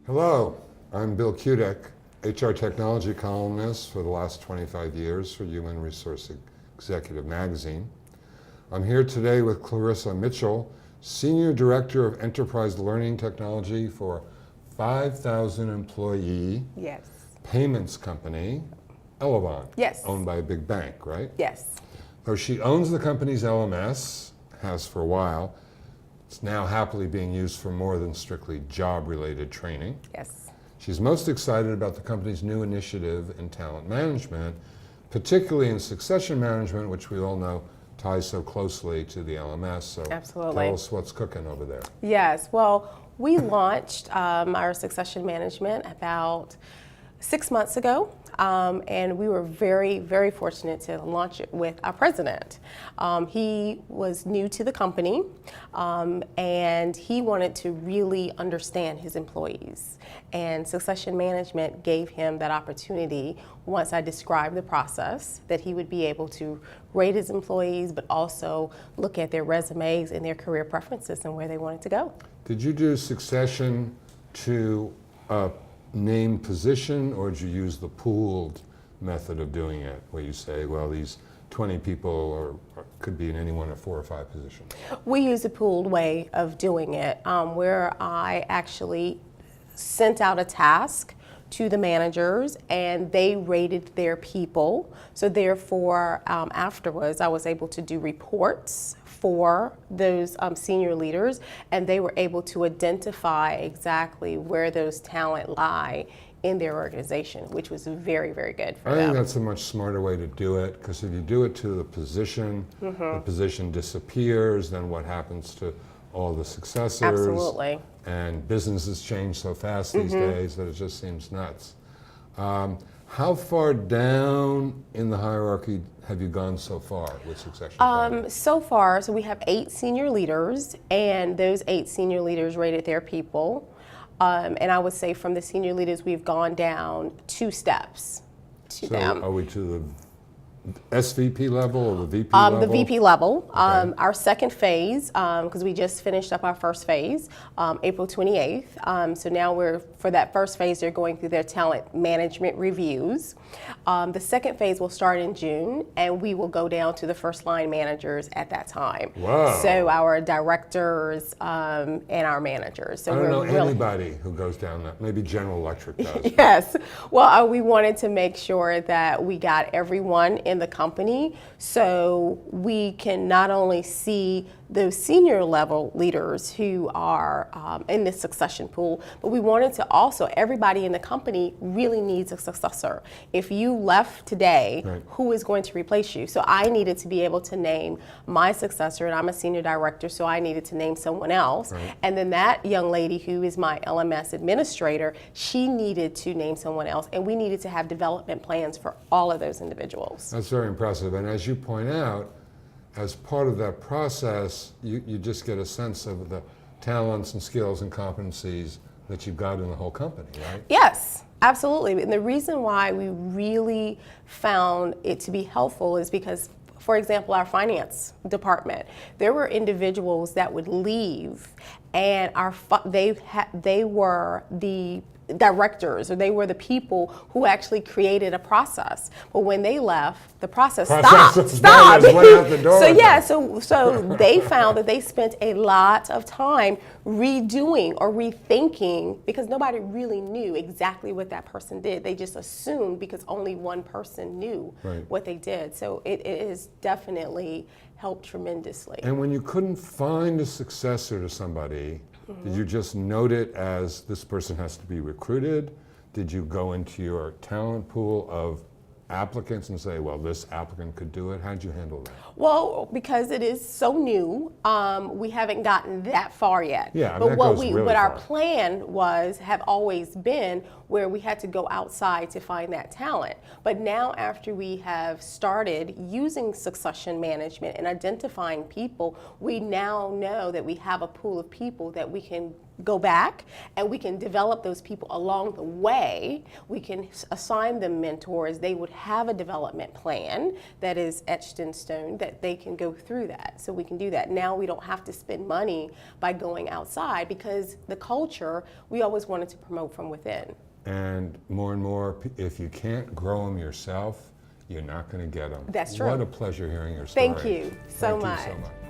Hello, I'm Bill Kutik, HR technology columnist for the last 25 years for Human Resource Executive Magazine. I'm here today with Clarissa Mitchell, Senior Director of Enterprise Learning Technology for 5,000 employee payments company, Elavon. Yes. Owned by a big bank, right? Yes. Though she owns the company's LMS, has for a while, it's now happily being used for more than strictly job-related training. Yes. She's most excited about the company's new initiative in talent management, particularly in succession management, which we all know ties so closely to the LMS. So Absolutely. Tell us what's cooking over there. Yes. Well, we launched our succession management about 6 months ago, and we were very, very fortunate to launch it with our president. He was new to the company, and he wanted to really understand his employees. And succession management gave him that opportunity. Once I described the process, that he would be able to rate his employees, but also look at their resumes and their career preferences and where they wanted to go. Did you do succession to name position, or did you use the pooled method of doing it, where you say, well, these 20 people could be in any one of 4 or 5 positions? We use a pooled way of doing it, where I actually sent out a task to the managers and they rated their people. So therefore, afterwards, I was able to do reports for those senior leaders, and they were able to identify exactly where those talent lie in their organization, which was very, very good for them. I think that's a much smarter way to do it, because if you do it to the position disappears, then what happens to all the successors? Absolutely. And businesses change so fast these days that it just seems nuts. How far down in the hierarchy have you gone so far with succession planning? So far, we have 8 senior leaders, and those 8 senior leaders rated their people. And I would say from the senior leaders, we've gone down 2 steps to them. Are we to the SVP level or the VP level? The VP level. Okay. Our second phase, because we just finished up our first phase, April 28th. So now for that first phase, they're going through their talent management reviews. The second phase will start in June, and we will go down to the first line managers at that time. Wow. So our directors and our managers. So I don't know anybody who goes down that. Maybe General Electric does. Yes. Well, we wanted to make sure that we got everyone in the company, so we can not only see those senior level leaders who are in this succession pool, but we wanted to also, everybody in the company really needs a successor. If you left today, right, who is going to replace you? So I needed to be able to name my successor, and I'm a senior director, so I needed to name someone else. Right. And then that young lady who is my LMS administrator, she needed to name someone else, and we needed to have development plans for all of those individuals. That's very impressive. And as you point out, as part of that process, you just get a sense of the talents and skills and competencies that you've got in the whole company, right? Yes, absolutely. And the reason why we really found it to be helpful is because, for example, our finance department, there were individuals that would leave, and they were the directors, or they were the people who actually created a process. But when they left, the process stopped. Went out the door. So yeah, so they found that they spent a lot of time redoing or rethinking, because nobody really knew exactly what that person did. They just assumed because only one person knew what they did. So it has definitely helped tremendously. And when you couldn't find a successor to somebody, did you just note it as this person has to be recruited? Did you go into your talent pool of applicants and say, well, this applicant could do it? How did you handle that? Well, because it is so new, we haven't gotten that far yet. Yeah, but that what goes really our far. plan have always been where we had to go outside to find that talent. But now after we have started using succession management and identifying people, we now know that we have a pool of people that we can go back and we can develop those people along the way. We can assign them mentors. They would have a development plan that is etched in stone that they can go through that. So we can do that. Now we don't have to spend money by going outside because the culture, we always wanted to promote from within. And more, if you can't grow them yourself, you're not going to get them. That's true. What a pleasure hearing your story. Thank you so much. Thank you so much.